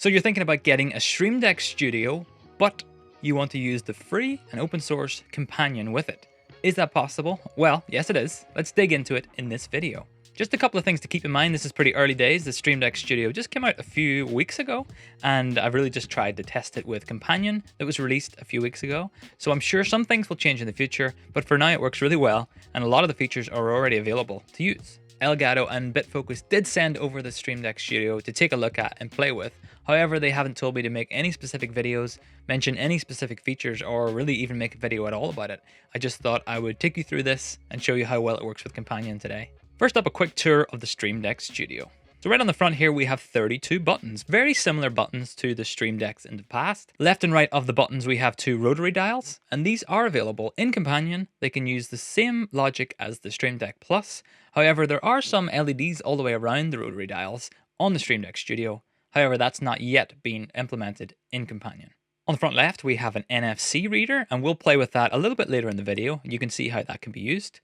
So you're thinking about getting a Stream Deck Studio, but you want to use the free and open source Companion with it. Is that possible? Well, yes it is. Let's dig into it in this video. Just a couple of things to keep in mind. This is pretty early days. The Stream Deck Studio just came out a few weeks ago, and I've really just tried to test it with Companion that was released a few weeks ago. So I'm sure some things will change in the future, but for now it works really well, and a lot of the features are already available to use. Elgato and Bitfocus did send over the Stream Deck Studio to take a look at and play with. However, they haven't told me to make any specific videos, mention any specific features, or really even make a video at all about it. I just thought I would take you through this and show you how well it works with Companion today. First up, a quick tour of the Stream Deck Studio. So right on the front here, we have 32 buttons, very similar buttons to the Stream Decks in the past. Left and right of the buttons, we have two rotary dials, and these are available in Companion. They can use the same logic as the Stream Deck Plus. However, there are some LEDs all the way around the rotary dials on the Stream Deck Studio. However, that's not yet been implemented in Companion. On the front left, we have an NFC reader, and we'll play with that a little bit later in the video. You can see how that can be used.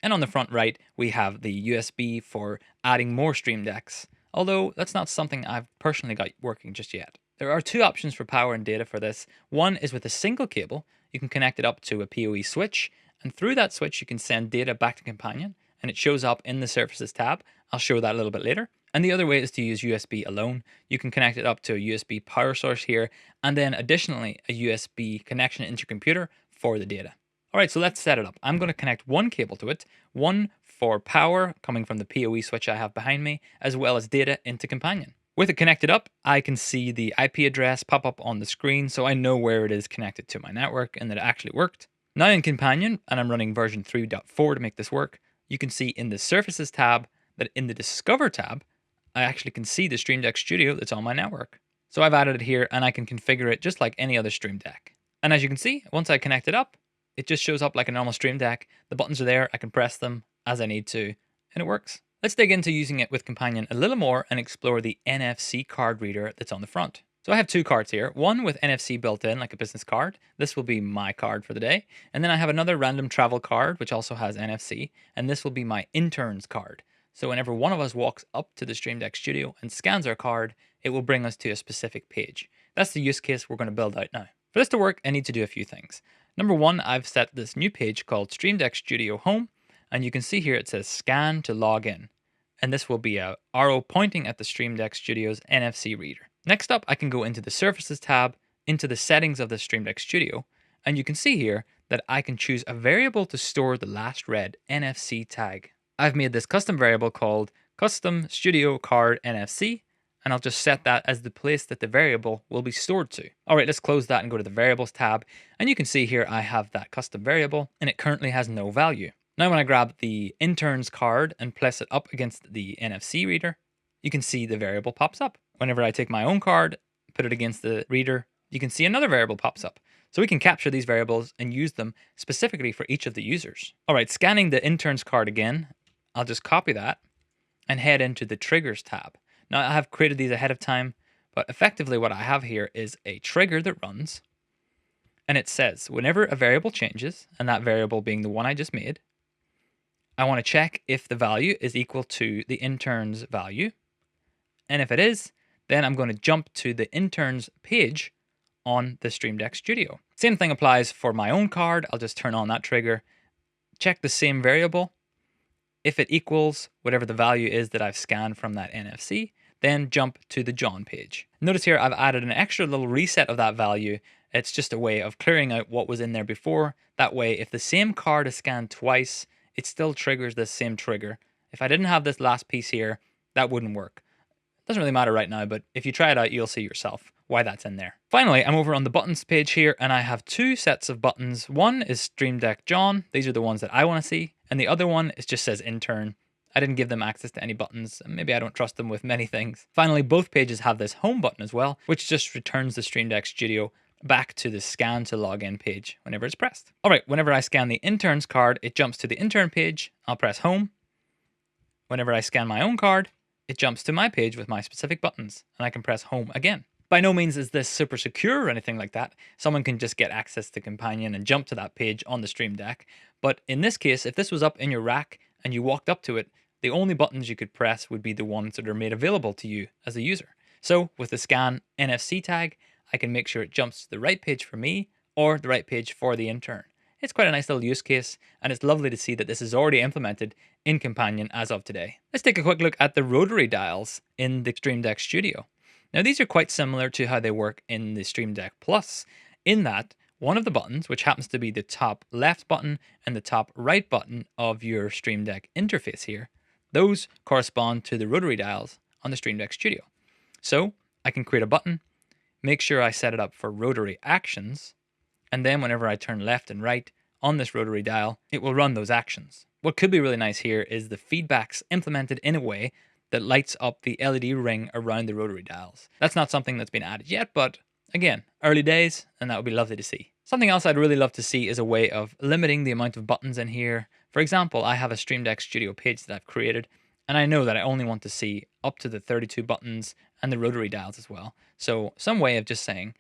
And on the front right, we have the USB for adding more Stream Decks, although that's not something I've personally got working just yet. There are two options for power and data for this. One is with a single cable. You can connect it up to a PoE switch, and through that switch you can send data back to Companion, and it shows up in the Services tab. I'll show that a little bit later. And the other way is to use USB alone. You can connect it up to a USB power source here, and then additionally a USB connection into your computer for the data. All right, so let's set it up. I'm going to connect one cable to it, one for power coming from the PoE switch I have behind me, as well as data into Companion. With it connected up, I can see the IP address pop up on the screen, so I know where it is connected to my network and that it actually worked. Now in Companion, and I'm running version 3.4 to make this work, you can see in the Services tab that in the Discover tab, I actually can see the Stream Deck Studio that's on my network. So I've added it here, and I can configure it just like any other Stream Deck. And as you can see, once I connect it up, it just shows up like a normal Stream Deck. The buttons are there, I can press them as I need to, and it works. Let's dig into using it with Companion a little more and explore the NFC card reader that's on the front. So I have two cards here, one with NFC built in like a business card. This will be my card for the day. And then I have another random travel card which also has NFC, and this will be my intern's card. So whenever one of us walks up to the Stream Deck Studio and scans our card, it will bring us to a specific page. That's the use case we're going to build out now. For this to work, I need to do a few things. Number one, I've set this new page called Stream Deck Studio Home, and you can see here it says scan to log in. And this will be a arrow pointing at the Stream Deck Studio's NFC reader. Next up, I can go into the Services tab, into the settings of the Stream Deck Studio, and you can see here that I can choose a variable to store the last read NFC tag. I've made this custom variable called Custom Studio Card NFC, and I'll just set that as the place that the variable will be stored to. All right, let's close that and go to the Variables tab, and you can see here I have that custom variable, and it currently has no value. Now when I grab the intern's card and place it up against the NFC reader, you can see the variable pops up. Whenever I take my own card, put it against the reader, you can see another variable pops up. So we can capture these variables and use them specifically for each of the users. All right, scanning the intern's card again, I'll just copy that and head into the Triggers tab. Now I have created these ahead of time, but effectively what I have here is a trigger that runs, and it says whenever a variable changes, and that variable being the one I just made, I want to check if the value is equal to the intern's value. And if it is, then I'm going to jump to the intern's page on the Stream Deck Studio. Same thing applies for my own card. I'll just turn on that trigger, check the same variable. If it equals whatever the value is that I've scanned from that NFC, then jump to the John page. Notice here I've added an extra little reset of that value. It's just a way of clearing out what was in there before. That way, if the same card is scanned twice, it still triggers this same trigger. If I didn't have this last piece here, that wouldn't work. It doesn't really matter right now, but if you try it out, you'll see yourself why that's in there. Finally, I'm over on the buttons page here, and I have two sets of buttons. One is Stream Deck John. These are the ones that I want to see. And the other one, it just says intern. I didn't give them access to any buttons. Maybe I don't trust them with many things. Finally, both pages have this home button as well, which just returns the Stream Deck Studio back to the scan to login page whenever it's pressed. All right, whenever I scan the intern's card, it jumps to the intern page. I'll press home. Whenever I scan my own card, it jumps to my page with my specific buttons, and I can press home again. By no means is this super secure or anything like that. Someone can just get access to Companion and jump to that page on the Stream Deck. But in this case, if this was up in your rack and you walked up to it, the only buttons you could press would be the ones that are made available to you as a user. So with the scan NFC tag, I can make sure it jumps to the right page for me or the right page for the intern. It's quite a nice little use case, and it's lovely to see that this is already implemented in Companion as of today. Let's take a quick look at the rotary dials in the Stream Deck Studio. Now these are quite similar to how they work in the Stream Deck Plus, in that one of the buttons, which happens to be the top left button and the top right button of your Stream Deck interface here, those correspond to the rotary dials on the Stream Deck Studio. So I can create a button, make sure I set it up for rotary actions, and then whenever I turn left and right on this rotary dial, it will run those actions. What could be really nice here is the feedback's implemented in a way that lights up the LED ring around the rotary dials. That's not something that's been added yet, but again, early days, and that would be lovely to see. Something else I'd really love to see is a way of limiting the amount of buttons in here. For example, I have a Stream Deck Studio page that I've created, and I know that I only want to see up to the 32 buttons and the rotary dials as well. So some way of just saying,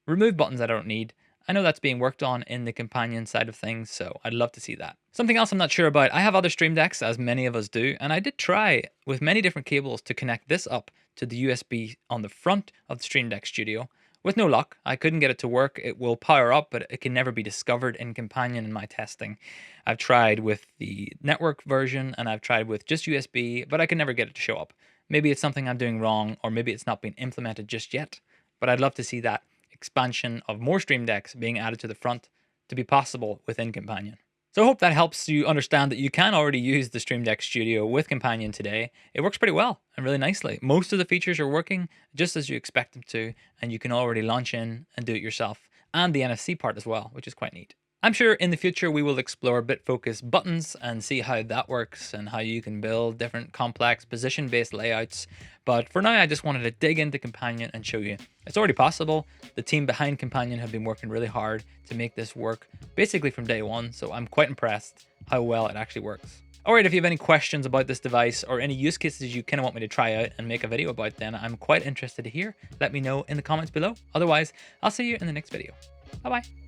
remove buttons I don't need. I know that's being worked on in the Companion side of things, so I'd love to see that. Something else I'm not sure about, I have other Stream Decks, as many of us do, and I did try with many different cables to connect this up to the USB on the front of the Stream Deck Studio. With no luck, I couldn't get it to work. It will power up, but it can never be discovered in Companion in my testing. I've tried with the network version, and I've tried with just USB, but I can never get it to show up. Maybe it's something I'm doing wrong, or maybe it's not been implemented just yet, but I'd love to see that expansion of more Stream Decks being added to the front to be possible within Companion. So I hope that helps you understand that you can already use the Stream Deck Studio with Companion today. It works pretty well and really nicely. Most of the features are working just as you expect them to, and you can already launch in and do it yourself, and the NFC part as well, which is quite neat. I'm sure in the future we will explore Bitfocus buttons and see how that works and how you can build different complex position-based layouts. But for now, I just wanted to dig into Companion and show you it's already possible. The team behind Companion have been working really hard to make this work basically from day one, so I'm quite impressed how well it actually works. Alright, if you have any questions about this device or any use cases you kind of want me to try out and make a video about, then I'm quite interested to hear. Let me know in the comments below. Otherwise, I'll see you in the next video. Bye-bye.